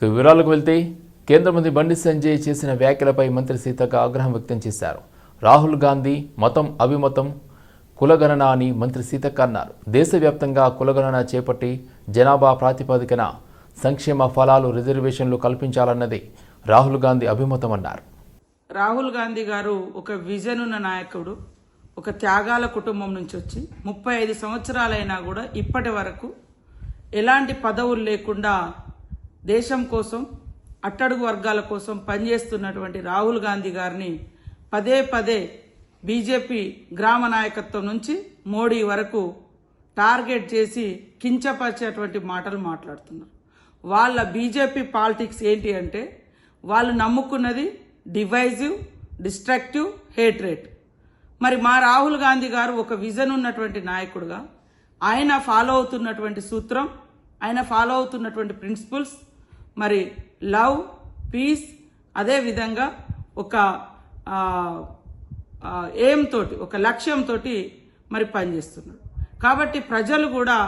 వివరాలకు వెళ్తే కేంద్ర మంత్రి బండి సంజయ్ చేసిన వ్యాఖ్యలపై మంత్రి సీతక్క ఆగ్రహం వ్యక్తం చేశారు. రాహుల్ గాంధీ మతం అభిమతం కులగణన అని మంత్రి సీతక్క అన్నారు. దేశవ్యాప్తంగా కులగణన చేపట్టి జనాభా ప్రాతిపదికన సంక్షేమ ఫలాలు రిజర్వేషన్లు కల్పించాలన్నది రాహుల్ గాంధీ అభిమతం అన్నారు. రాహుల్ గాంధీ గారు ఒక విజన్ ఉన్న నాయకుడు, ఒక త్యాగాల కుటుంబం నుంచి వచ్చి 35 సంవత్సరాలైనా కూడా ఇప్పటి వరకు ఎలాంటి పదవులు లేకుండా దేశం కోసం అట్టడుగు వర్గాల కోసం పనిచేస్తున్నటువంటి రాహుల్ గాంధీ గారిని పదే పదే బీజేపీ గ్రామ నాయకత్వం నుంచి మోడీ వరకు టార్గెట్ చేసి కించపరిచేటువంటి మాటలు మాట్లాడుతున్నారు. వాళ్ళ బీజేపీ పాలిటిక్స్ ఏంటి అంటే వాళ్ళు నమ్ముకున్నది డివైజివ్, డిస్ట్రక్టివ్, హేట్రేట్. మరి మా రాహుల్ గాంధీ గారు ఒక విజన్ ఉన్నటువంటి నాయకుడుగా ఆయన ఫాలో అవుతున్నటువంటి సూత్రం, ఆయన ఫాలో అవుతున్నటువంటి ప్రిన్సిపల్స్ మరి లవ్, పీస్, అదేవిధంగా ఒక ఎయిమ్ తోటి, ఒక లక్ష్యంతో మరి పనిచేస్తున్నారు. కాబట్టి ప్రజలు కూడా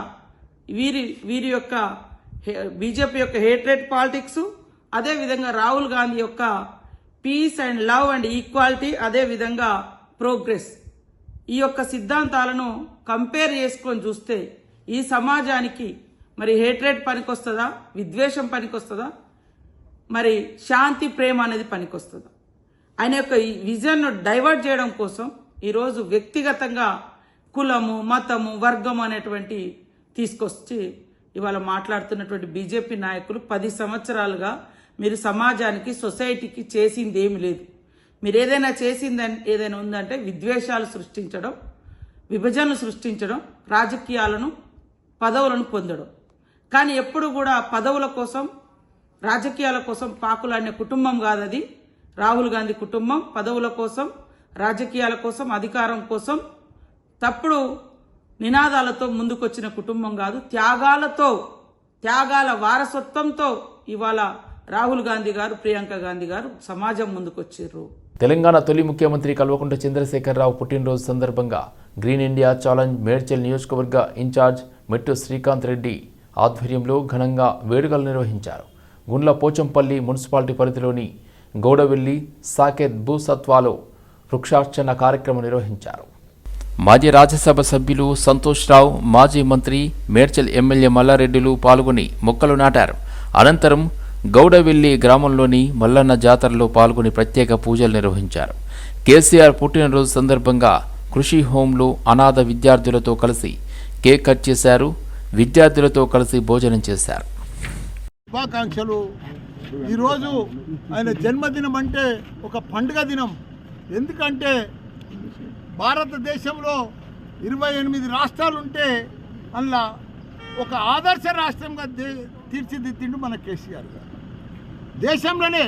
వీరి యొక్క బీజేపీ యొక్క హేట్రేట్ పాలిటిక్స్, అదేవిధంగా రాహుల్ గాంధీ యొక్క peace and love and equality, అదేవిధంగా ప్రోగ్రెస్, ఈ యొక్క సిద్ధాంతాలను కంపేర్ చేసుకొని చూస్తే ఈ సమాజానికి మరి హేట్రేట్ పనికొస్తుందా, విద్వేషం పనికొస్తుందా, మరి శాంతి ప్రేమ అనేది పనికొస్తుందా? ఆయన యొక్క ఈ విజన్ను డైవర్ట్ చేయడం కోసం ఈరోజు వ్యక్తిగతంగా కులము, మతము, వర్గము అనేటువంటి తీసుకొచ్చి ఇవాళ మాట్లాడుతున్నటువంటి బీజేపీ నాయకులు 10 సంవత్సరాలుగా మీరు సమాజానికి, సొసైటీకి చేసింది ఏమి లేదు. మీరు ఏదైనా చేసిందని ఏదైనా ఉందంటే విద్వేషాలు సృష్టించడం, విభజనలు సృష్టించడం, రాజకీయాలను, పదవులను పొందడం. కానీ ఎప్పుడు కూడా పదవుల కోసం, రాజకీయాల కోసం పాకులాడిన కుటుంబం కాదది రాహుల్ గాంధీ కుటుంబం. పదవుల కోసం, రాజకీయాల కోసం, అధికారం కోసం తప్పుడు నినాదాలతో ముందుకొచ్చిన కుటుంబం కాదు. త్యాగాల వారసత్వంతో ఇవాళ రాహుల్ గాంధీ గారు, ప్రియాంక గాంధీ గారు సమాజం ముందుకొచ్చారు. తెలంగాణ తొలి ముఖ్యమంత్రి కల్వకుంట్ల చంద్రశేఖరరావు పుట్టినరోజు సందర్భంగా గ్రీన్ ఇండియా ఛాలెంజ్ మేడ్చల్ నియోజకవర్గ ఇన్ఛార్జ్ మెట్టు శ్రీకాంత్ రెడ్డి ఆధ్వర్యంలో ఘనంగా వేడుకలు నిర్వహించారు. గుండ్ల పోచంపల్లి మున్సిపాలిటీ పరిధిలోని గౌడవెల్లి, సాకేత్ భూసత్వాలో వృక్షార్చన కార్యక్రమం నిర్వహించారు. మాజీ రాజ్యసభ సభ్యులు సంతోష్ రావు, మాజీ మంత్రి మేడ్చల్ ఎమ్మెల్యే మల్లారెడ్డిలు పాల్గొని మొక్కలు నాటారు. అనంతరం గౌడవెల్లి గ్రామంలోని మల్లన్న జాతరలో పాల్గొని ప్రత్యేక పూజలు నిర్వహించారు. కేసీఆర్ పుట్టినరోజు సందర్భంగా కృషి హోంలో అనాథ విద్యార్థులతో కలిసి కేక్ కట్ చేశారు. విద్యార్థులతో కలిసి భోజనం చేశారు. శుభాకాంక్షలు. ఈరోజు ఆయన జన్మదినం అంటే ఒక పండుగ దినం. ఎందుకంటే భారతదేశంలో 28 రాష్ట్రాలుంటే అందులో ఒక ఆదర్శ రాష్ట్రంగా తీర్చిదిద్దిండు మన కేసీఆర్ గారు. దేశంలోనే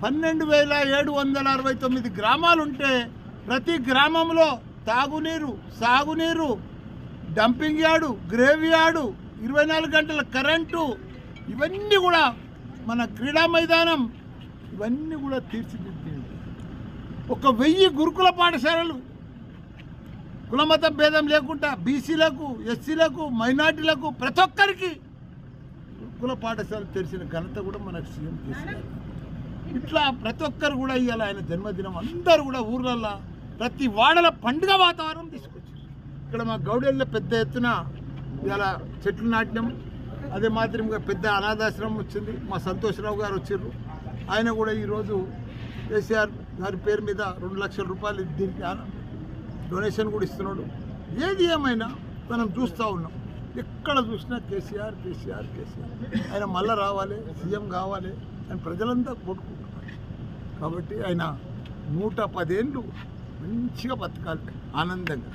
12,769 గ్రామాలుంటే ప్రతి గ్రామంలో తాగునీరు, సాగునీరు, డంపింగ్ యార్డు, గ్రేవ్ యార్డు, 24 గంటల కరెంటు, ఇవన్నీ కూడా మన క్రీడా మైదానం, ఇవన్నీ కూడా తీర్చిదిద్దింది. 1000 గురుకుల పాఠశాలలు కులమత భేదం లేకుండా బీసీలకు, ఎస్సీలకు, మైనార్టీలకు ప్రతి ఒక్కరికి గురుకుల పాఠశాలలు తెరిచిన ఘనత కూడా మనకు సీఎం కేసీఆర్. ఇట్లా ప్రతి ఒక్కరు కూడా ఇవాళ ఆయన జన్మదినం అందరూ కూడా ఊర్లల్లో ప్రతి వాడల పండుగ వాతావరణం తీసుకొచ్చారు. ఇక్కడ మా గౌడెల్లో పెద్ద ఎత్తున ఇవాళ చెట్లు నాటినాం. అదే మాత్రంగా పెద్ద అనాథాశ్రమం వచ్చింది. మా సంతోషరావు గారు వచ్చారు. ఆయన కూడా ఈరోజు కేసీఆర్ గారి పేరు మీద 2 లక్షల రూపాయలు దీనికి డొనేషన్ కూడా ఇస్తున్నాడు. ఏది ఏమైనా మనం చూస్తూ ఉన్నాం. ఎక్కడ చూసినా కేసీఆర్ కేసీఆర్ కేసీఆర్. ఆయన మళ్ళీ రావాలి, సీఎం కావాలి అని ప్రజలంతా కోరుకుంటున్నారు. కాబట్టి ఆయన 110 ఏళ్ళు మంచిగా బతకాలి ఆనందంగా.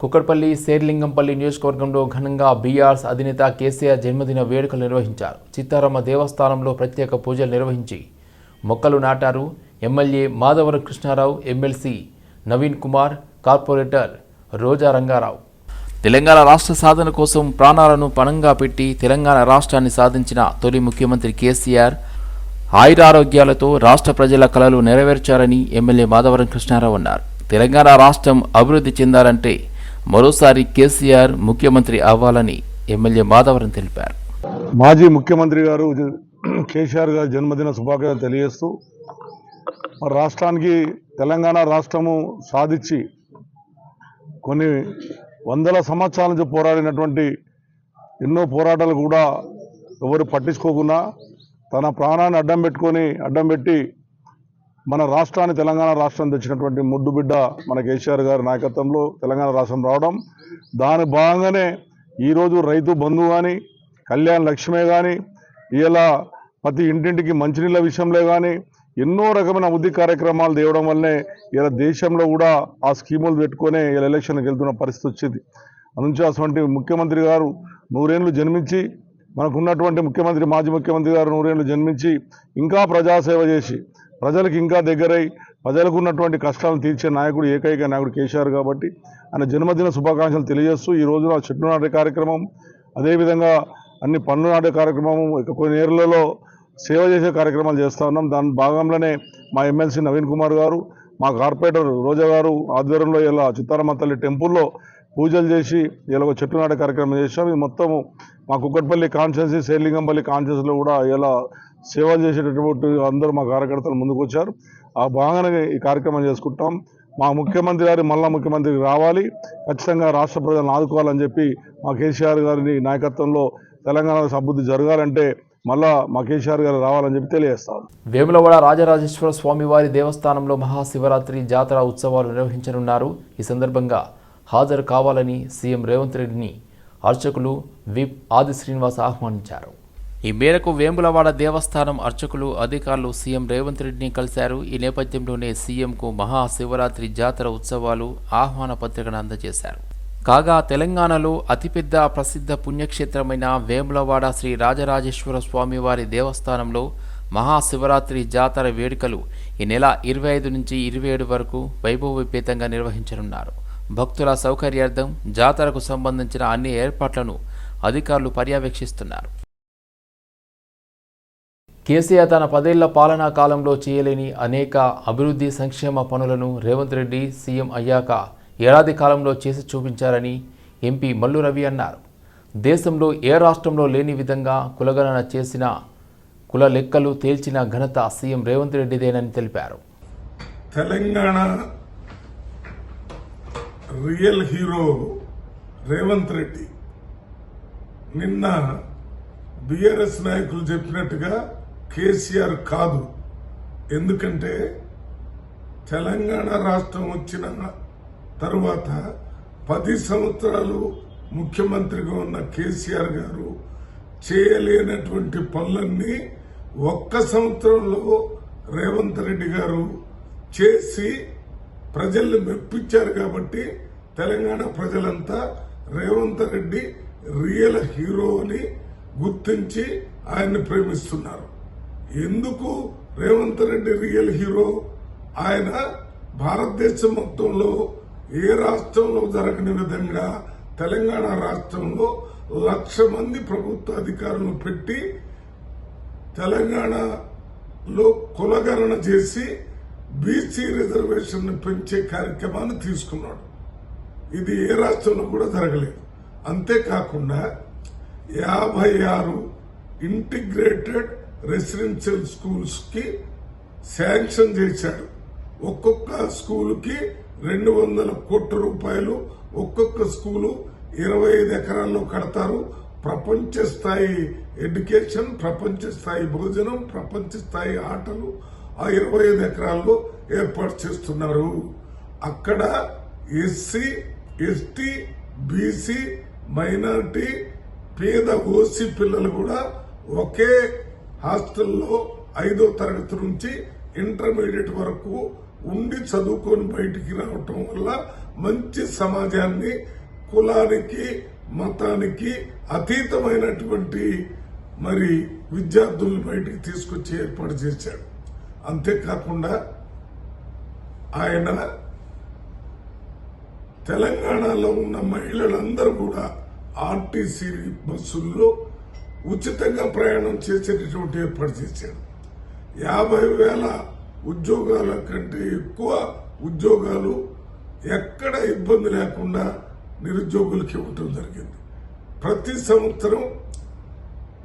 కుక్కట్పల్లి, శేర్లింగంపల్లి నియోజకవర్గంలో ఘనంగా బీఆర్ఎస్ అధినేత కేసీఆర్ జన్మదిన వేడుకలు నిర్వహించారు. చిత్తారమ్మ దేవస్థానంలో ప్రత్యేక పూజలు నిర్వహించి మొక్కలు నాటారు. MLA Madhavaram Krishnarao, MLC Naveen Kumar, corporator Roja Rangarao. Telangana రాష్ట్ర సాధన కోసం ప్రాణాలను పణంగా పెట్టి తెలంగాణ రాష్ట్రాన్ని సాధించిన తొలి ముఖ్యమంత్రి కేసీఆర్ ఆయురారోగ్యాలతో రాష్ట్ర ప్రజల కలలు నెరవేర్చారని ఎమ్మెల్యే మాధవరం కృష్ణారావు అన్నారు. తెలంగాణ రాష్ట్రం అభివృద్ధి చెందాలంటే మరోసారి కేసీఆర్ ముఖ్యమంత్రి అవ్వాలని ఎమ్మెల్యే మాధవరం తెలిపారు. మాజీ ముఖ్యమంత్రి గారు కేసీఆర్ గారి జన్మదిన శుభాకాంక్షలు తెలియజేస్తూ మరి రాష్ట్రానికి తెలంగాణ రాష్ట్రము సాధించి కొన్ని వందల సంవత్సరాల నుంచి పోరాడినటువంటి ఎన్నో పోరాటాలు కూడా ఎవరు పట్టించుకోకుండా తన ప్రాణాన్ని అడ్డం పెట్టి మన రాష్ట్రాన్ని తెలంగాణ రాష్ట్రం తెచ్చినటువంటి ముద్దుబిడ్డ మన కేసీఆర్ గారి నాయకత్వంలో తెలంగాణ రాష్ట్రం రావడం, దాని భాగంగానే ఈరోజు రైతు బంధు కానీ కళ్యాణ లక్ష్మే కానీ ఇలా ప్రతి ఇంటింటికి మంచినీళ్ళ విషయంలో కానీ ఎన్నో రకమైన అభివృద్ధి కార్యక్రమాలు తేవడం వల్లనే ఇలా దేశంలో కూడా ఆ స్కీములు పెట్టుకొని ఇలా ఎలక్షన్కి వెళ్తున్న పరిస్థితి వచ్చింది. అందుంచి అటువంటి ముఖ్యమంత్రి గారు 100 ఏళ్ళు జన్మించి మనకున్నటువంటి మాజీ ముఖ్యమంత్రి గారు 100 ఏళ్ళు జన్మించి ఇంకా ప్రజాసేవ చేసి ప్రజలకు ఇంకా దగ్గరై ప్రజలకు ఉన్నటువంటి కష్టాలను తీర్చే నాయకుడు ఏకైక నాయకుడు కేసీఆర్ కాబట్టి ఆయన జన్మదిన శుభాకాంక్షలు తెలియజేస్తూ ఈ రోజున చెట్లు నాటే కార్యక్రమం, అదేవిధంగా అన్ని పనులు నాటే కార్యక్రమం, కొన్ని ఏర్లలో సేవ చేసే కార్యక్రమాలు చేస్తూ ఉన్నాం. దాని భాగంలోనే మా ఎమ్మెల్సీ నవీన్ కుమార్ గారు, మా కార్పొరేటర్ రోజా గారు ఆధ్వర్యంలో ఇలా చిత్తారమ్మ తల్లి టెంపుల్లో పూజలు చేసి ఇలా చెట్లు నాటే కార్యక్రమం చేసాం. ఇది మొత్తము మా కుక్కట్పల్లి కాన్స్టిట్యున్సీ, శేర్లింగంపల్లి కాన్స్టిట్యున్సీలో కూడా ఇలా సేవలు చేసేటటువంటి అందరూ మా కార్యకర్తలు ముందుకు వచ్చారు. ఆ భాగంగానే ఈ కార్యక్రమం చేసుకుంటాం. మా ముఖ్యమంత్రి గారు మళ్ళా ముఖ్యమంత్రికి రావాలి, ఖచ్చితంగా రాష్ట్ర ప్రజలను ఆదుకోవాలని చెప్పి మా కేసీఆర్ గారి నాయకత్వంలో తెలంగాణ అభివృద్ధి జరగాలంటే మళ్ళా మా కేసీఆర్ గారు రావాలని చెప్పి తెలియజేస్తాం. వేములవాడ రాజరాజేశ్వర స్వామివారి దేవస్థానంలో మహాశివరాత్రి జాతర ఉత్సవాలు నిర్వహించనున్నారు. ఈ సందర్భంగా హాజరు కావాలని సీఎం రేవంత్ రెడ్డిని అర్చకులు విప్ ఆది శ్రీనివాస్ ఆహ్వానించారు. ఈ మేరకు వేములవాడ దేవస్థానం అర్చకులు అధికారులు సీఎం రేవంత్ రెడ్డిని కలిశారు. ఈ నేపథ్యంలోనే సీఎంకు మహాశివరాత్రి జాతర ఉత్సవాలు ఆహ్వాన పత్రికను అందజేశారు. కాగా తెలంగాణలో అతిపెద్ద ప్రసిద్ధ పుణ్యక్షేత్రమైన వేములవాడ శ్రీ రాజరాజేశ్వర స్వామివారి దేవస్థానంలో మహాశివరాత్రి జాతర వేడుకలు ఈ నెల 25 నుంచి 27 వరకు వైభవోపేతంగా నిర్వహించనున్నారు. భక్తుల సౌకర్యార్థం జాతరకు సంబంధించిన అన్ని ఏర్పాట్లను అధికారులు పర్యవేక్షిస్తున్నారు. కేసీఆర్ తన 10 ఏళ్ల పాలనా కాలంలో చేయలేని అనేక అభివృద్ధి సంక్షేమ పనులను రేవంత్ రెడ్డి సీఎం అయ్యాక ఏడాది కాలంలో చేసి చూపించారని ఎంపీ మల్లు రవి అన్నారు. దేశంలో ఏ రాష్ట్రంలో లేని విధంగా కులగణన చేసిన, కుల లెక్కలు తేల్చిన ఘనత సీఎం రేవంత్ రెడ్డిదేనని తెలిపారు. Telangana real hero Revanth Reddy. నిన్న బీఆర్ఎస్ నాయకులు చెప్పినట్టుగా కేసీఆర్ కాదు. ఎందుకంటే తెలంగాణ రాష్ట్రం వచ్చిన తరువాత 10 సంవత్సరాలు ముఖ్యమంత్రిగా ఉన్న కేసీఆర్ గారు చేయలేనటువంటి పనులన్నీ ఒక్క సంవత్సరంలో రేవంత్ రెడ్డి గారు చేసి ప్రజల్ని మెప్పించారు. కాబట్టి తెలంగాణ ప్రజలంతా రేవంత్ రెడ్డి రియల్ హీరో అని గుర్తించి ఆయన్ని ప్రేమిస్తున్నారు. ఎందుకు రేవంత్ రెడ్డి రియల్ హీరో? ఆయన భారతదేశం మొత్తంలో ఏ రాష్ట్రంలో జరగని విధంగా తెలంగాణ రాష్ట్రంలో 1,00,000 మంది ప్రభుత్వ అధికారులను పెట్టి తెలంగాణలో కులగణన చేసి బీసీ రిజర్వేషన్ పెంచే కార్యక్రమాన్ని తీసుకున్నాడు. ఇది ఏ రాష్ట్రంలో కూడా జరగలేదు. అంతేకాకుండా 56 ఇంటిగ్రేటెడ్ రెసిడెన్షియల్ స్కూల్స్ కి శాంక్షన్ చేశాడు. ఒక్కొక్క స్కూలుకి 200 కోట్ల రూపాయలు. ఒక్కొక్క స్కూలు 25 ఎకరాల్లో కడతారు. ప్రపంచ స్థాయి ఎడ్యుకేషన్, ప్రపంచ స్థాయి భోజనం, ప్రపంచ స్థాయి ఆటలు ఆ 25 ఎకరాల్లో ఏర్పాటు చేస్తున్నారు. అక్కడ ఎస్సీ, ఎస్టీ, బీసీ, మైనారిటీ, పేద ఓసీ పిల్లలు కూడా ఒకే హాస్టల్లో 5వ తరగతి నుంచి ఇంటర్మీడియట్ వరకు ఉండి చదువుకొని బయటికి రావటం వల్ల మంచి సమాజాన్ని, కులానికి మతానికి అతీతమైనటువంటి మరి విద్యార్థులను బయటికి తీసుకొచ్చి ఏర్పాటు చేశాడు. అంతేకాకుండా ఆయన తెలంగాణలో ఉన్న మహిళలందరూ కూడా ఆర్టీసీ బస్సుల్లో ఉచితంగా ప్రయాణం చేసేటటువంటి ఏర్పాటు చేశాడు. 50,000 ఉద్యోగాల కంటే ఎక్కువ ఉద్యోగాలు ఎక్కడ ఇబ్బంది లేకుండా నిరుద్యోగులకు ఇవ్వటం జరిగింది. ప్రతి సంవత్సరం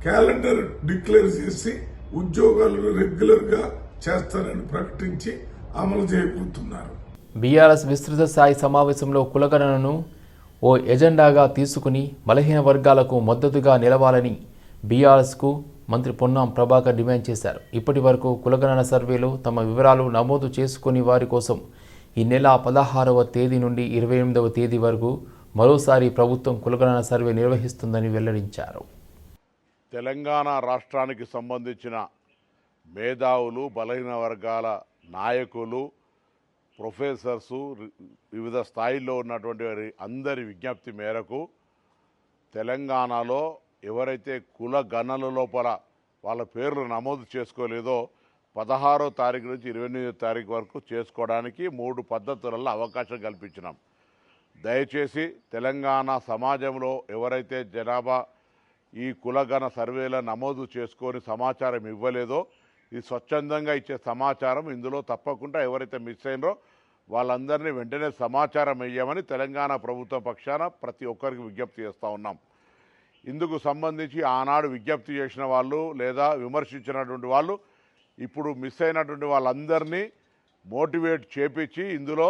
క్యాలెండర్ డిక్లేర్ చేసి ఉద్యోగాలను రెగ్యులర్గా చేస్తారని ప్రకటించి అమలు చేయబోతున్నారు. బీఆర్ఎస్ విస్తృత స్థాయి సమావేశంలో కులగణనను ఓ ఎజెండాగా తీసుకుని బలహీన వర్గాలకు మద్దతుగా నిలవాలని బీఆర్ఎస్కు మంత్రి పొన్నం ప్రభాకర్ డిమాండ్ చేశారు. ఇప్పటి వరకు కులగణన సర్వేలో తమ వివరాలు నమోదు చేసుకుని వారి కోసం ఈ నెల 16వ తేదీ నుండి 28వ తేదీ వరకు మరోసారి ప్రభుత్వం కులగణన సర్వే నిర్వహిస్తుందని వెల్లడించారు. తెలంగాణ రాష్ట్రానికి సంబంధించిన మేధావులు, బలహీన వర్గాల నాయకులు, ప్రొఫెసర్సు, వివిధ స్థాయిల్లో ఉన్నటువంటి వారి అందరి విజ్ఞప్తి మేరకు తెలంగాణలో ఎవరైతే కుల గణన లోపల వాళ్ళ పేర్లు నమోదు చేసుకోలేదో 16వ తారీఖు నుంచి 28వ తారీఖు వరకు చేసుకోవడానికి 3 పద్ధతులలో అవకాశం కల్పించినాం. దయచేసి తెలంగాణ సమాజంలో ఎవరైతే జనాభా ఈ కులగణ సర్వేల నమోదు చేసుకొని సమాచారం ఇవ్వలేదో ఇది స్వచ్ఛందంగా ఇచ్చే సమాచారం ఇందులో తప్పకుండా ఎవరైతే మిస్ అయినరో వాళ్ళందరినీ వెంటనే సమాచారం ఇవ్వమని తెలంగాణ ప్రభుత్వ పక్షాన ప్రతి ఒక్కరికి విజ్ఞప్తి చేస్తూ ఉన్నాం. ఇందుకు సంబంధించి ఆనాడు విజ్ఞప్తి చేసిన వాళ్ళు లేదా విమర్శించినటువంటి వాళ్ళు ఇప్పుడు మిస్ అయినటువంటి వాళ్ళందరినీ మోటివేట్ చేపించి ఇందులో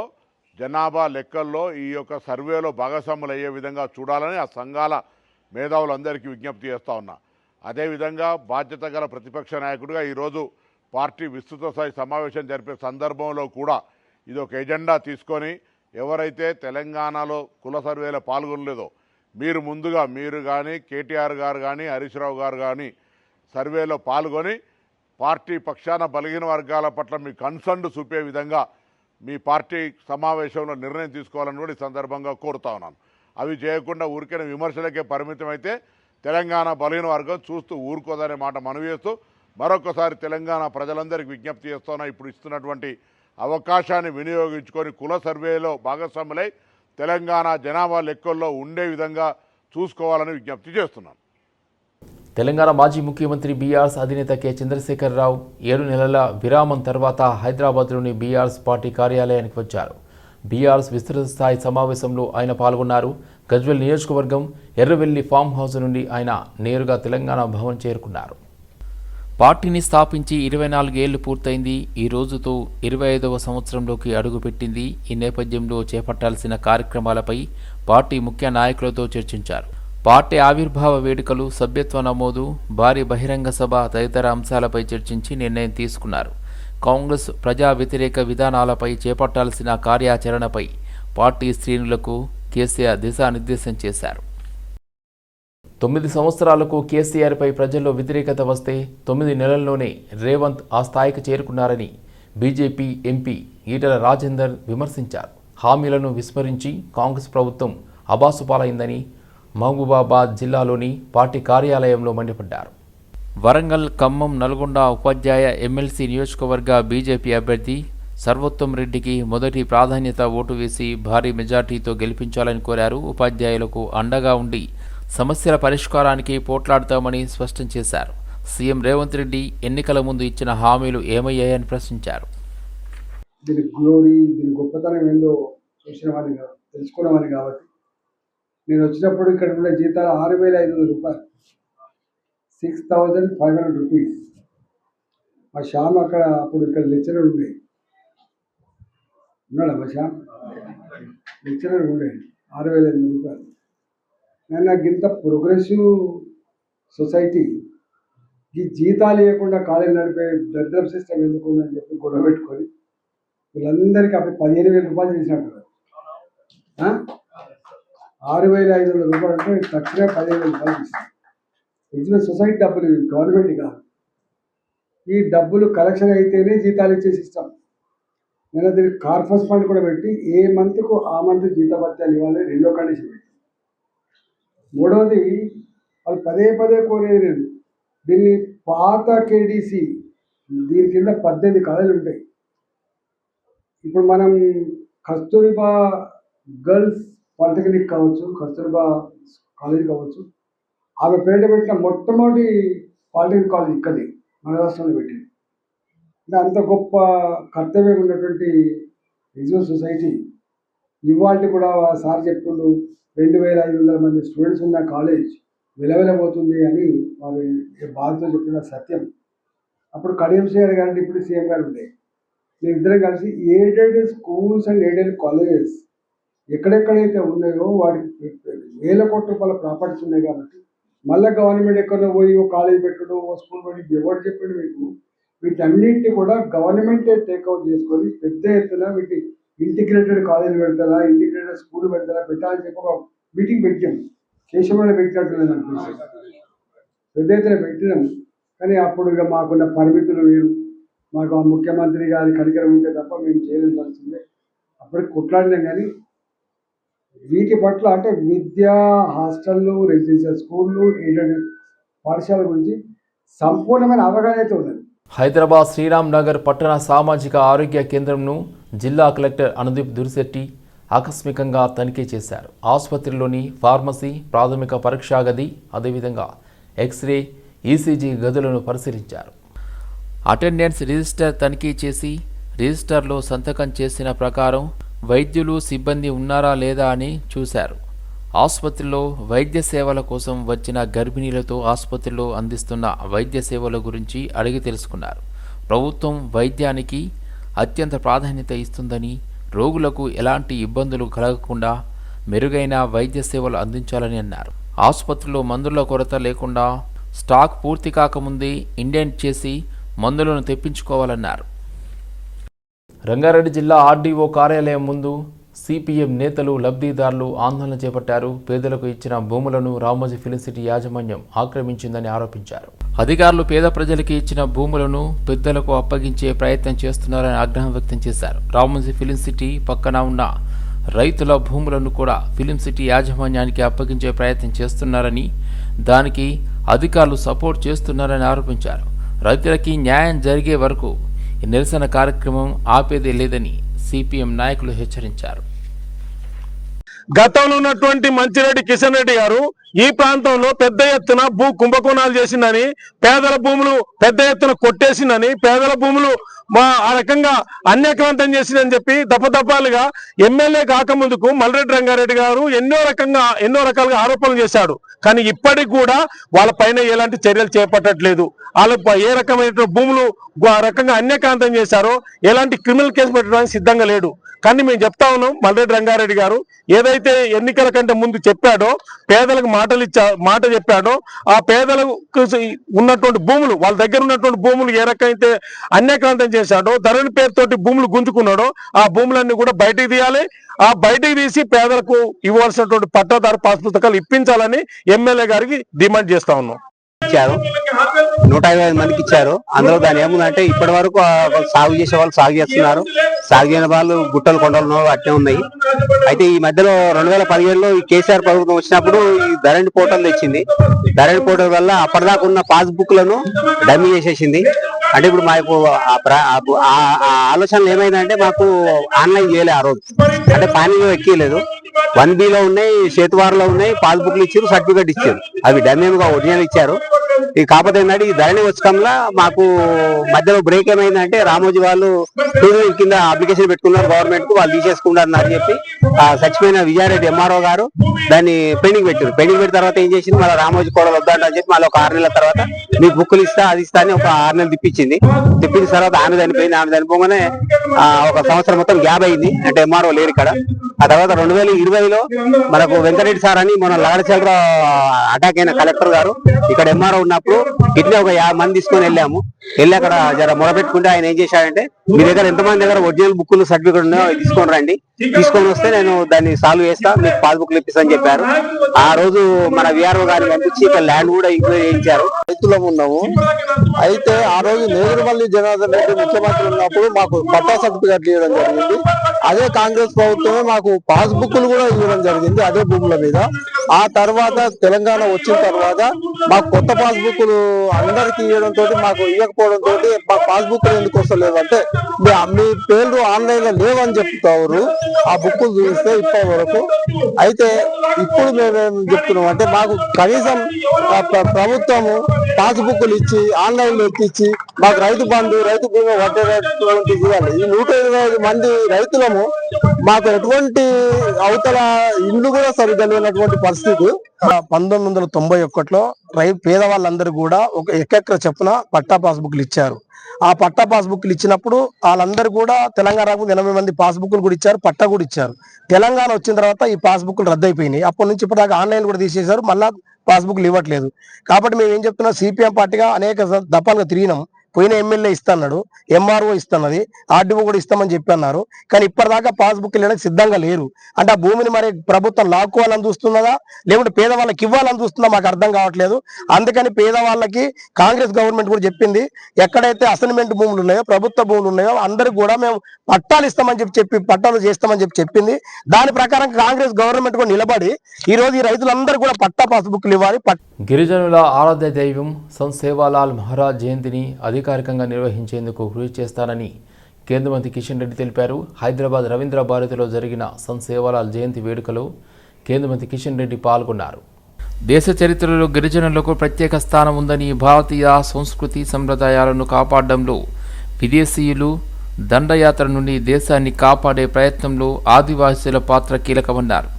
జనాభా లెక్కల్లో ఈ యొక్క సర్వేలో భాగస్వాములు అయ్యే విధంగా చూడాలని ఆ సంఘాల మేధావులందరికీ విజ్ఞప్తి చేస్తూ ఉన్నా. అదేవిధంగా బాధ్యత గల ప్రతిపక్ష నాయకుడిగా ఈరోజు పార్టీ విస్తృత స్థాయి సమావేశం జరిపే సందర్భంలో కూడా ఇది ఒక ఎజెండా తీసుకొని ఎవరైతే తెలంగాణలో కుల సర్వేలో పాల్గొనలేదో మీరు కానీ కేటీఆర్ గారు కానీ హరీష్ రావు గారు కానీ సర్వేలో పాల్గొని పార్టీ పక్షాన బలహీన వర్గాల పట్ల మీ కన్సర్న్ చూపే విధంగా మీ పార్టీ సమావేశంలో నిర్ణయం తీసుకోవాలని కూడా ఈ సందర్భంగా కోరుతా ఉన్నాను. అవి చేయకుండా ఊరికైనా విమర్శలకే పరిమితమైతే తెలంగాణ బలహీన వర్గం చూస్తూ ఊరుకోదనే మాట మనవి చేస్తూ మరొకసారి తెలంగాణ ప్రజలందరికీ విజ్ఞప్తి చేస్తున్నా, ఇప్పుడు ఇస్తున్నటువంటి అవకాశాన్ని వినియోగించుకొని కుల సర్వేలో భాగస్వాములై తెలంగాణ జనాభా లెక్కల్లో ఉండే విధంగా చూసుకోవాలని విజ్ఞప్తి చేస్తున్నాను. తెలంగాణ మాజీ ముఖ్యమంత్రి బీఆర్ఎస్ అధినేత కె చంద్రశేఖరరావు 7 నెలల విరామం తర్వాత హైదరాబాద్లోని బీఆర్ఎస్ పార్టీ కార్యాలయానికి వచ్చారు. బీఆర్ఎస్ విస్తృత స్థాయి సమావేశంలో ఆయన పాల్గొన్నారు. గజ్వేల్ నియోజకవర్గం ఎర్రవెల్లి ఫామ్ హౌస్ నుండి ఆయన నేరుగా తెలంగాణ భవన్ చేరుకున్నారు. పార్టీని స్థాపించి 24 ఏళ్లు పూర్తయింది. ఈ రోజుతో 25వ సంవత్సరంలోకి అడుగుపెట్టింది. ఈ నేపథ్యంలో చేపట్టాల్సిన కార్యక్రమాలపై పార్టీ ముఖ్య నాయకులతో చర్చించారు. పార్టీ ఆవిర్భావ వేడుకలు, సభ్యత్వ నమోదు, భారీ బహిరంగ సభ తదితర అంశాలపై చర్చించి నిర్ణయం తీసుకున్నారు. కాంగ్రెస్ ప్రజా వ్యతిరేక విధానాలపై చేపట్టాల్సిన కార్యాచరణపై పార్టీ శ్రేణులకు కేసీఆర్ దిశానిర్దేశం చేశారు. 9 సంవత్సరాలకు కేసీఆర్పై ప్రజల్లో వ్యతిరేకత వస్తే 9 నెలల్లోనే రేవంత్ ఆ స్థాయికి చేరుకున్నారని బీజేపీ ఎంపీ ఈటెల రాజేందర్ విమర్శించారు. హామీలను విస్మరించి కాంగ్రెస్ ప్రభుత్వం అబాసుపాలైందని మహబూబాబాద్ జిల్లాలోని పార్టీ కార్యాలయంలో మండిపడ్డారు. వరంగల్, ఖమ్మం, నల్గొండ ఉపాధ్యాయ ఎమ్మెల్సీ నియోజకవర్గ బీజేపీ అభ్యర్థి సర్వోత్తమ్ రెడ్డికి మొదటి ప్రాధాన్యత ఓటు వేసి భారీ మెజార్టీతో గెలిపించాలని కోరారు. ఉపాధ్యాయులకు అండగా ఉండి సమస్యల పరిష్కారానికి పోట్లాడతామని స్పష్టం చేశారు. సీఎం రేవంత్ రెడ్డి ఎన్నికల ముందు ఇచ్చిన హామీలు ఏమయ్యాయని ప్రశ్నించారు. దీని గ్లోరీ, దీని గొప్పతనం ఏందో చూసినవాడిని తెలుసుకున్నవాడిని కాబట్టి నేను వచ్చినప్పుడు ఇక్కడ ఉండే జీతాలు 6,500 రూపాయలు, 6,500 రూపీస్. మా శ్యామ్ అక్కడ అప్పుడు ఇక్కడ లెక్చరర్ ఉండే, ఉన్నాడా మా శ్యామ్? లెక్చరర్ ఉండే 6,500 రూపాయలు. నేను నాకు ఇంత ప్రోగ్రెసివ్ సొసైటీ ఈ జీతాలు ఇవ్వకుండా కాలేజీ నడిపే దరిద్రం సిస్టమ్ ఎందుకు ఉందని చెప్పి గొడవ పెట్టుకొని వీళ్ళందరికీ అప్పుడు 15,000 రూపాయలు చేసినట్టు. 6,500 రూపాయలు అంటే తక్షణ 15,000 రూపాయలు తీసినారు. ఇది సొసైటీ డబ్బులు, గవర్నమెంట్ కాదు. ఈ డబ్బులు కలెక్షన్ అయితేనే జీతాలు ఇచ్చే సిస్టమ్. నేను దీనికి కార్పస్ ఫండ్ కూడా పెట్టి ఏ మంత్కు ఆ మంత్ జీతభత్యాలు ఇవ్వాలి, 2వ కండిషన్ పెట్టి. 3వది వాళ్ళు పదే కోరేది దీన్ని పాత కేడీసీ, దీని కింద 18 కాలేజీలు ఉంటాయి. ఇప్పుడు మనం కస్తూరిబా గర్ల్స్ పాలిటెక్నిక్ కావచ్చు, కస్తూరిబా కాలేజ్ కావచ్చు, ఆమె పేట పెట్టిన మొట్టమొదటి పాలిటెక్నిక్ కాలేజ్ ఇక్కడే మన రాష్ట్రంలో పెట్టింది. అంత గొప్ప కర్తవ్యం ఉన్నటువంటి ఎగ్జిబిషన్ సొసైటీ ఇవాళ కూడా సార్ చెప్తుండ్రు 2,500 మంది స్టూడెంట్స్ ఉన్న కాలేజ్ విలవిలబోతుంది అని వారు బాధతో చెప్పిన సత్యం. అప్పుడు కడియం శ్రీహరి గారు ఇప్పుడు సీఎం గారు ఉండే, మేము ఇద్దరం కలిసి aided schools and aided colleges ఎక్కడెక్కడైతే ఉన్నాయో వాటికి వేల కోట్ల రూపాయల ప్రాపర్టీస్ ఉన్నాయి కాబట్టి మళ్ళీ గవర్నమెంట్ ఎక్కడో పోయి ఓ కాలేజ్ పెట్టడం ఓ స్కూల్ పెట్టి ఎవరు చెప్పాడు మీకు? వీటన్నింటినీ కూడా గవర్నమెంటే టేక్అవుట్ చేసుకొని పెద్ద ఎత్తున వీటి ఇంటిగ్రేటెడ్ కాలేజీలు పెడతారా, ఇంటిగ్రేటెడ్ స్కూల్ పెడతారా పెట్టాలని చెప్పి ఒక మీటింగ్ పెట్టాము. కేశవరావు పెట్టినట్టు అనిపిస్తుంది, పెద్ద ఎత్తున పెట్టినాము. కానీ అప్పుడు ఇక మాకున్న పరిమితులు వేరు, మాకు ఆ ముఖ్యమంత్రి గారి కనికరం ఉంటే తప్ప మేము చేయలేని పరిస్థితుంది. అప్పటికి కొట్లాడినాం. కానీ వీటి పట్ల అంటే విద్యా హాస్టళ్ళు, రెసిడెన్షియల్ స్కూళ్ళు, ఎయిడెడ్ పాఠశాల గురించి సంపూర్ణమైన అవగాహన అయితే ఉన్నది. హైదరాబాద్ శ్రీరామ్ నగర్ పట్టణ సామాజిక ఆరోగ్య కేంద్రంను జిల్లా కలెక్టర్ అనుదీప్ దురిశెట్టి ఆకస్మికంగా తనిఖీ చేశారు. ఆసుపత్రిలోని ఫార్మసీ, ప్రాథమిక పరీక్షా గది, అదేవిధంగా ఎక్స్రే, ఈసీజీ గదులను పరిశీలించారు. అటెండెన్స్ రిజిస్టర్ తనిఖీ చేసి రిజిస్టర్లో సంతకం చేసిన ప్రకారం వైద్యులు, సిబ్బంది ఉన్నారా లేదా అని చూశారు. ఆసుపత్రిలో వైద్య సేవల కోసం వచ్చిన గర్భిణీలతో ఆసుపత్రిలో అందిస్తున్న వైద్య సేవల గురించి అడిగి తెలుసుకున్నారు. ప్రభుత్వం వైద్యానికి అత్యంత ప్రాధాన్యత ఇస్తుందని, రోగులకు ఎలాంటి ఇబ్బందులు కలగకుండా మెరుగైన వైద్య సేవలు అందించాలని అన్నారు. ఆసుపత్రిలో మందుల కొరత లేకుండా స్టాక్ పూర్తి కాకముందే ఇండెంట్ చేసి మందులను తెప్పించుకోవాలన్నారు. రంగారెడ్డి జిల్లా ఆర్డీఓ కార్యాలయం ముందు సిపిఎం నేతలు, లబ్ధిదారులు ఆందోళన చేపట్టారు. పేదలకు ఇచ్చిన భూములను రామోజీ ఫిలిం సిటీ యాజమాన్యం ఆక్రమించిందని ఆరోపించారు. అధికారులు పేద ప్రజలకి ఇచ్చిన భూములను పెద్దలకు అప్పగించే ప్రయత్నం చేస్తున్నారని ఆగ్రహం వ్యక్తం చేశారు. రామోజీ ఫిలిం సిటీ పక్కన ఉన్న రైతుల భూములను కూడా ఫిలిం సిటీ యాజమాన్యానికి అప్పగించే ప్రయత్నం చేస్తున్నారని, దానికి అధికారులు సపోర్ట్ చేస్తున్నారని ఆరోపించారు. రైతులకి న్యాయం జరిగే వరకు ఈ నిరసన కార్యక్రమం ఆపేదే లేదని సిపిఎం నాయకులు హెచ్చరించారు. గతంలో ఉన్నటువంటి మంచిరెడ్డి కిషన్ రెడ్డి గారు ఈ ప్రాంతంలో పెద్ద ఎత్తున భూ కుంభకోణాలు చేసిందని, పేదల భూములు పెద్ద ఎత్తున కొట్టేసిందని, పేదల భూములు ఆ రకంగా అన్యాక్రాంతం చేసిందని చెప్పి దఫదఫాలుగా ఎమ్మెల్యే కాకముందుకు మల్రెడ్డి రంగారెడ్డి గారు ఎన్నో రకాలుగా ఆరోపణలు చేశాడు. కానీ ఇప్పటికి కూడా వాళ్ళ పైన ఎలాంటి చర్యలు చేపట్టట్లేదు. వాళ్ళు ఏ రకమైన భూములు ఆ రకంగా అన్యాక్రాంతం చేశారో ఎలాంటి క్రిమినల్ కేసు పెట్టడానికి సిద్ధంగా లేడు. కానీ మేము చెప్తా ఉన్నాం, మల్రెడ్డి రంగారెడ్డి గారు ఏదైతే ఎన్నికల కంటే ముందు చెప్పాడో, పేదలకు మాట చెప్పాడో, ఆ పేదలకు ఉన్నటువంటి భూములు, వాళ్ళ దగ్గర ఉన్నటువంటి భూములు ఏ రకమైతే అన్యాక్రాంతం చేశాడో, ధరణి పేరుతోటి భూములు గుంజుకున్నాడో ఆ భూములన్నీ కూడా బయటికి తీయాలి. ఆ బయటికి తీసి పేదలకు ఇవ్వాల్సినటువంటి పట్టాదారు పాస్ పుస్తకాలు ఇప్పించాలని ఎమ్మెల్యే గారికి డిమాండ్ చేస్తా ఉన్నాం. ఇచ్చారు 155 మందికి ఇచ్చారు. అందులో దాని ఏముందంటే ఇప్పటి వరకు సాగు చేసే వాళ్ళు సాగు చేస్తున్నారు, సాగు చేయని వాళ్ళు గుట్టలు కొండలు అట్నే ఉన్నాయి. అయితే ఈ మధ్యలో 2017లో ఈ కేసీఆర్ ప్రభుత్వం వచ్చినప్పుడు ఈ ధరణి పోర్టల్ తెచ్చింది. ధరణి పోర్టల్ వల్ల అప్పటిదాకా ఉన్న పాస్బుక్ లను డమ్మీ చేసేసింది. అంటే ఇప్పుడు మాకు ఆలోచనలు ఏమైందంటే మాకు ఆన్లైన్ చేయలే ఆ రోజు, అంటే పానీలో ఎక్కలేదు. 1B లో ఉన్నాయి, చేతువారులో ఉన్నాయి, పాస్బుక్లు ఇచ్చారు, సర్టిఫికేట్ ఇచ్చారు. అవి డమ్మీగా ఒరిజినల్ ఇచ్చారు. ఈ కాకపోతే ఏంటంటే ఈ ధరణి వచ్చకంలో మాకు మధ్యలో బ్రేక్ ఏమైందంటే రామోజీ వాళ్ళు కింద అప్లికేషన్ పెట్టుకున్నారు గవర్నమెంట్ కు, వాళ్ళు తీసేసుకున్నారు అని చెప్పి చచ్చిపోయిన విజయారెడ్డి ఎంఆర్ఓ గారు దాన్ని పెండింగ్ పెట్టారు. పెండింగ్ పెట్టిన తర్వాత ఏం చేసింది, మళ్ళీ రామోజీ కూడా వద్దంట అని చెప్పి మళ్ళీ ఒక 6 నెలల తర్వాత మీకు బుక్కులు ఇస్తా అది ఇస్తా అని ఒక 6 నెలలు తిప్పించింది. తిప్పిన తర్వాత ఆమె చనిపోయింది. ఆమె చనిపోగానే ఒక సంవత్సరం మొత్తం గ్యాప్ అయింది, అంటే ఎంఆర్ఓ లేరు ఇక్కడ. ఆ తర్వాత 2020లో మనకు వెంకటరెడ్డి సార్ అని మన లగడచల్రా అటాక్ అయిన కలెక్టర్ గారు ఇక్కడ ఎంఆర్ఓ ఉన్నప్పుడు ఇట్లే ఒక 50 మంది తీసుకొని వెళ్ళాము. వెళ్ళి అక్కడ జర మొదలుపెట్టుకుంటే ఆయన ఏం చేశాడంటే, మీ దగ్గర ఎంతమంది దగ్గర ఒరిజినల్ బుక్కులు సర్టిఫికేట్ ఉన్నాయో తీసుకొని రండి, తీసుకొని వస్తే నేను దాన్ని సాల్వ్ చేస్తా, మీకు పాస్బుక్లు ఇప్పిస్తాను చెప్పారు. ఆ రోజు మన విఆర్ఓ గారిని పంపించి ఇక్కడ ల్యాండ్ కూడా ఎంక్వైరీ చేయించారు. రైతులో ఉన్నాము. అయితే ఆ రోజు నేదురుమల్లి జనార్దన్ రెడ్డి ముఖ్యమంత్రి ఉన్నప్పుడు మాకు పట్టా సర్టిఫికేట్ ఇవ్వడం జరిగింది. అదే కాంగ్రెస్ ప్రభుత్వమే మాకు పాస్బుక్లు కూడా ఇవ్వడం జరిగింది అదే భూముల మీద. ఆ తర్వాత తెలంగాణ వచ్చిన తర్వాత మాకు కొత్త పాస్బుక్లు అందరికి ఇవ్వడంతో మాకు ఇవ్వకపోవడంతో మా పాస్బుక్లు ఎందుకు వస్తలేదు అంటే మీ పేర్లు ఆన్లైన్ లో లేవని చెప్తారు ఆ బుక్కులు చూపిస్తే ఇప్పటి వరకు. అయితే ఇప్పుడు మేమేం చెప్తున్నాం అంటే మాకు కనీసం ప్రభుత్వము పాస్బుక్లు ఇచ్చి ఆన్లైన్ లో ఎక్కించి మాకు రైతు బంధు, రైతు బీమా పట్టేటటువంటి ఇవ్వాలి. ఈ 125 మంది రైతులము మాకు ఎటువంటి అవతల ఇల్లు కూడా సరిగ్గా లేనటువంటి పరిస్థితి. 1991లో పేదవాళ్ళందరూ కూడా ఒక ఎక్కెక్కర చొప్పున పట్టా పాస్బుక్లు ఇచ్చారు. ఆ పట్టా పాస్బుక్లు ఇచ్చినప్పుడు వాళ్ళందరూ కూడా తెలంగాణ రాకముందు 80 మంది పాస్బుక్లు కూడా ఇచ్చారు, పట్టా కూడా ఇచ్చారు. తెలంగాణ వచ్చిన తర్వాత ఈ పాస్బుక్లు రద్దయిపోయినాయి. అప్పటి నుంచి ఇప్పటిదాకా ఆన్లైన్ కూడా తీసేశారు, మళ్ళా పాస్బుక్లు ఇవ్వట్లేదు. కాబట్టి మేము ఏం చెప్తున్నాం, సిపిఎం పార్టీగా అనేక దఫాలుగా తిరిగినాం. పోయిన ఎమ్మెల్యే ఇస్తున్నారు, ఎంఆర్ఓ ఇస్తున్నది, ఆర్డీఓ కూడా ఇస్తామని చెప్పి అన్నారు. కానీ ఇప్పటిదాకా పాస్బుక్ ఇవ్వడానికి సిద్ధంగా లేరు. అంటే ఆ భూమిని మరి ప్రభుత్వం లాక్కోవాలని చూస్తున్నదా, లేకుంటే పేదవాళ్ళకి ఇవ్వాలని చూస్తుందా మాకు అర్థం కావట్లేదు. అందుకని పేదవాళ్ళకి కాంగ్రెస్ గవర్నమెంట్ కూడా చెప్పింది, ఎక్కడైతే అసైన్మెంట్ భూములు ఉన్నాయో, ప్రభుత్వ భూములు ఉన్నాయో అందరికి కూడా మేము పట్టాలు ఇస్తామని చెప్పి పట్టాలు చేస్తామని చెప్పింది. దాని ప్రకారం కాంగ్రెస్ గవర్నమెంట్ కూడా నిలబడి ఈ రోజు ఈ రైతులందరూ కూడా పట్టా పాస్బుక్లు ఇవ్వాలి. గిరిజనుల ఆరాధ్య దైవం సంత్ సేవాలాల్ మహారాజ్ జయంతిని అధికారికంగా నిర్వహించేందుకు కృషి చేస్తానని కేంద్ర మంత్రి కిషన్ రెడ్డి తెలిపారు. హైదరాబాద్ రవీంద్ర భారతిలో జరిగిన సంత్ సేవాలాల్ జయంతి వేడుకలో కేంద్ర మంత్రి కిషన్ రెడ్డి పాల్గొన్నారు. దేశ చరిత్రలో గిరిజనులకు ప్రత్యేక స్థానం ఉందని, భారతీయ సంస్కృతి సంప్రదాయాలను కాపాడడంలో విదేశీయులు దండయాత్ర నుండి దేశాన్ని కాపాడే ప్రయత్నంలో ఆదివాసీల పాత్ర కీలకమన్నారు.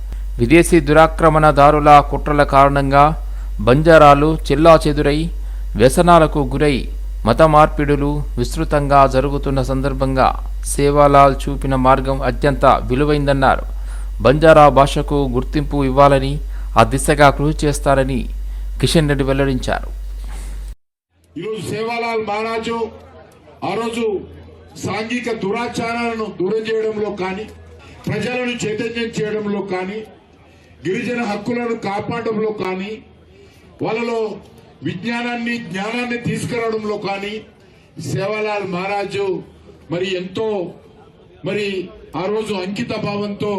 విదేశీ దురాక్రమణదారుల కుట్రల కారణంగా బంజారాలు చెల్లాచెదురై వ్యసనాలకు గురై మత మార్పిడులు విస్తృతంగా జరుగుతున్న సందర్భంగా సేవాలాల్ చూపిన మార్గం అత్యంత విలువైందన్నారు. బంజారా భాషకు గుర్తింపు ఇవ్వాలని, ఆ దిశగా కృషి చేస్తారని కిషన్ రెడ్డి వెల్లడించారు. ఈరోజు సేవాలాల్ మహారాజు ఆ రోజు సాంఘిక దురాచారాలను దూరం చేయడంలో కానీ, ప్రజలను చైతన్యం చేయడంలో కానీ, గిరిజన హక్కులను కాపాడడంలో కానీ, వాళ్ళలో విజ్ఞానాన్ని జ్ఞానాన్ని తీసుకురావడంలో కానీ సేవాలాల్ మహారాజు మరి ఎంతో ఆ రోజు అంకిత భావంతో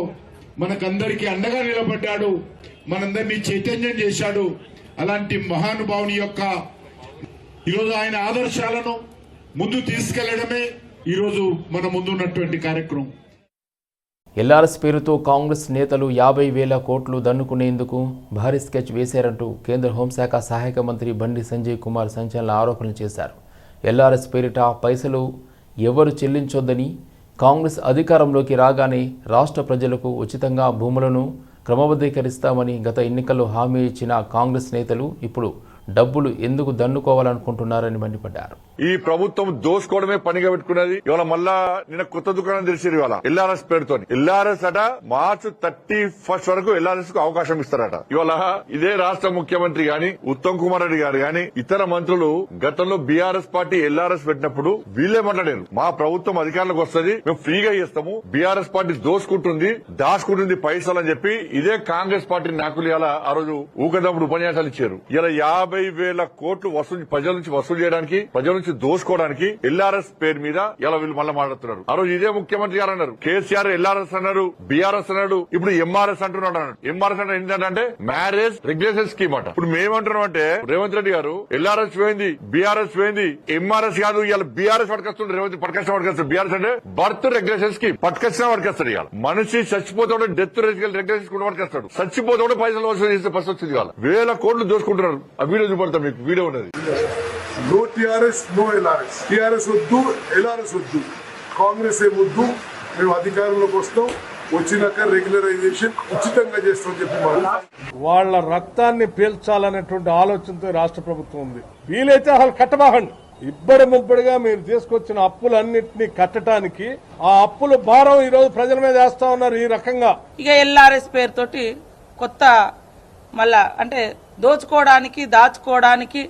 మనకందరికీ అండగా నిలబడ్డాడు, మనందరినీ చైతన్యం చేశాడు. అలాంటి మహానుభావుని యొక్క ఈరోజు ఆయన ఆదర్శాలను ముందు తీసుకెళ్లడమే ఈరోజు మన ముందున్నటువంటి కార్యక్రమం. ఎల్ఆర్ఎస్ పేరుతో కాంగ్రెస్ నేతలు 50,000 కోట్లు దన్నుకునేందుకు భారీ స్కెచ్ వేశారంటూ కేంద్ర హోంశాఖ సహాయక మంత్రి బండి సంజయ్ కుమార్ సంచలన ఆరోపణలు చేశారు. ఎల్ఆర్ఎస్ పేరిట పైసలు ఎవరు చెల్లించొద్దని, కాంగ్రెస్ అధికారంలోకి రాగానే రాష్ట్ర ప్రజలకు ఉచితంగా భూములను క్రమబద్ధీకరిస్తామని గత ఎన్నికల్లో హామీ ఇచ్చిన కాంగ్రెస్ నేతలు ఇప్పుడు డబ్బులు ఎందుకు దన్నుకోవాలనుకుంటున్నారని మండిపడ్డారు. ఈ ప్రభుత్వం దోసుకోవడమే పనిగా పెట్టుకున్నది. ఇవాళ మళ్ళా నిన్న కొత్త దుకాణం తెలిసింది. ఇవాళ ఎల్ఆర్ఎస్ పేరుతో ఎల్ఆర్ఎస్ అట మార్చి 31 వరకు ఎల్ఆర్ఎస్ కు అవకాశం ఇస్తారట. ఇవాళ ఇదే రాష్ట్ర ముఖ్యమంత్రి గాని, ఉత్తమ్ కుమార్ రెడ్డి గారు గాని, ఇతర మంత్రులు గతంలో బీఆర్ఎస్ పార్టీ ఎల్ఆర్ఎస్ పెట్టినప్పుడు వీళ్ళే మాట్లాడారు, మా ప్రభుత్వం అధికారంలోకి వస్తుంది, మేము ఫ్రీగా చేస్తాము, బీఆర్ఎస్ పార్టీ దోసుకుంటుంది, దాచుకుంటుంది పైసలు అని చెప్పి ఇదే కాంగ్రెస్ పార్టీ నాయకులు ఇలా ఆ రోజు ఊకదప్పుడు ఉపన్యాసాలు ఇచ్చారు. ఇలా 50,000 కోట్లు ప్రజల నుంచి వసూలు చేయడానికి, ప్రజల నుంచి దోసుకోవడానికి ఎల్ఆర్ఎస్ పేరు మీద ఇలా వీళ్ళు మళ్ళీ మాట్లాడుతున్నారు. ఆ రోజు ఇదే ముఖ్యమంత్రి గారు అన్నారు, కేసీఆర్ ఎల్ఆర్ఎస్ అన్నారు, బీఆర్ఎస్ అన్నాడు, ఇప్పుడు ఎంఆర్ఎస్ అంటున్నాడు. ఎంఆర్ఎస్ అంటే ఏంటంటే మ్యారేజ్ రెగ్యులేషన్ స్కీమ్ అట. ఇప్పుడు మేమంటున్నాం అంటే రేవంత్ రెడ్డి గారు ఎల్ఆర్ఎస్ పోయింది, బీఆర్ఎస్ పోయింది, ఎంఆర్ఎస్ కాదు ఇలా బీఆర్ఎస్ పట్టుకొస్తుంది. రేవంత్ పట్టుకొచ్చిన బీఆర్ఎస్ అంటే బర్త్ రెగ్యులేషన్ స్కీమ్ పట్టుకొచ్చిన పట్టుకొస్తాడు. ఇవాళ మనిషి చచ్చిపోతే డెత్ రెగ్యులేషన్ కూడా పట్టుకొస్తాడు, చచ్చిపోతే పైసలు వసూలు చేస్తే ఫస్ట్ వచ్చింది. ఇవాళ 1,000 కోట్లు దోసుకుంటున్నారు. ఆ వీడియో చూపడతాం, మీకు వీడియో ఉన్నది. No TRS, no LRS. TRS వద్దు, ఎల్ఆర్ఎస్ వద్దు, కాంగ్రెస్ ఏ వద్దు, మేము అధికారంలోకి వస్తాం, వచ్చినాక రెగ్యులరైజేషన్ ఉచితంగా చేస్తామని చెప్పి వాళ్ళ రక్తాన్ని పీల్చాలనేటువంటి ఆలోచనతో రాష్ట్ర ప్రభుత్వం ఉంది. వీలైతే అసలు కట్టబాకండి. ఇబ్బడి ముబ్బడిగా మీరు తీసుకొచ్చిన అప్పులన్నింటినీ కట్టడానికి ఆ అప్పుల భారం ఈ రోజు ప్రజల మీద వేస్తా ఉన్నారు ఈ రకంగా. ఇక ఎల్ఆర్ఎస్ పేరుతోటి కొత్త మళ్ళా అంటే దోచుకోవడానికి, దాచుకోవడానికి,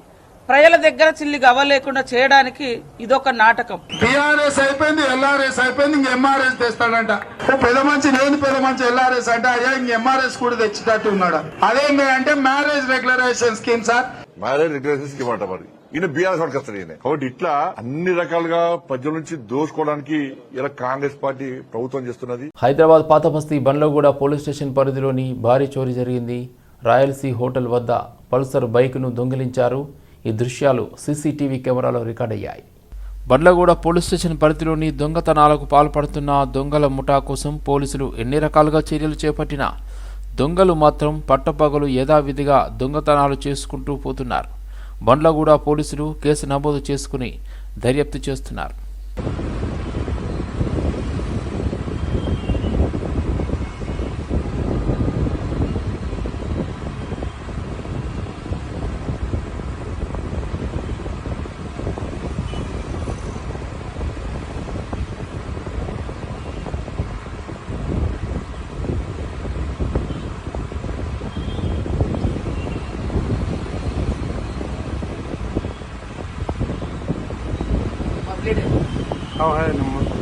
ప్రజల దగ్గర చిల్లి గవ్వలేకుండా చేయడానికి ఇదొక నాటకం. టీఆర్ఎస్ అయిపోయింది, ఎల్ఆర్ఎస్ అయిపోయింది, ఇంక ఎంఆర్ఎస్ తెస్తాడంట. పెద్ద మంచి లేని పెద్ద మంచి ఎల్ఆర్ఎస్ అంటే అయ్యా ఇంక ఎంఆర్ఎస్ కూడా తెచ్చేటట్టు ఉన్నాడు. అదేంటి అంటే marriage regularization scheme sir, marriage regulation scheme అంట. మరి ఈయన బీఆర్ఎస్ పట్టుకొస్తాడు ఈయన. కాబట్టి ఇట్లా అన్ని రకాలుగా ప్రజల నుంచి దోసుకోవడానికి ఇలా కాంగ్రెస్ పార్టీ ప్రభుత్వం చేస్తున్నది. హైదరాబాద్ పాతబస్తీ బండ్లగూడ పోలీస్ స్టేషన్ పరిధిలోని భారీ చోరీ జరిగింది. రాయల్సీ హోటల్ వద్ద పల్సర్ బైక్ను దొంగిలించారు. ఈ దృశ్యాలు సీసీటీవీ కెమెరాలో రికార్డయ్యాయి. బండ్లగూడ పోలీస్ స్టేషన్ పరిధిలోని దొంగతనాలకు పాల్పడుతున్న దొంగల ముఠా కోసం పోలీసులు ఎన్ని రకాలుగా చర్యలు చేపట్టినా దొంగలు మాత్రం పట్టపగలు యథావిధిగా దొంగతనాలు చేసుకుంటూ పోతున్నారు. బండ్లగూడ పోలీసులు కేసు నమోదు చేసుకుని దర్యాప్తు చేస్తున్నారు. कंप्लीट है। हाँ है नंबर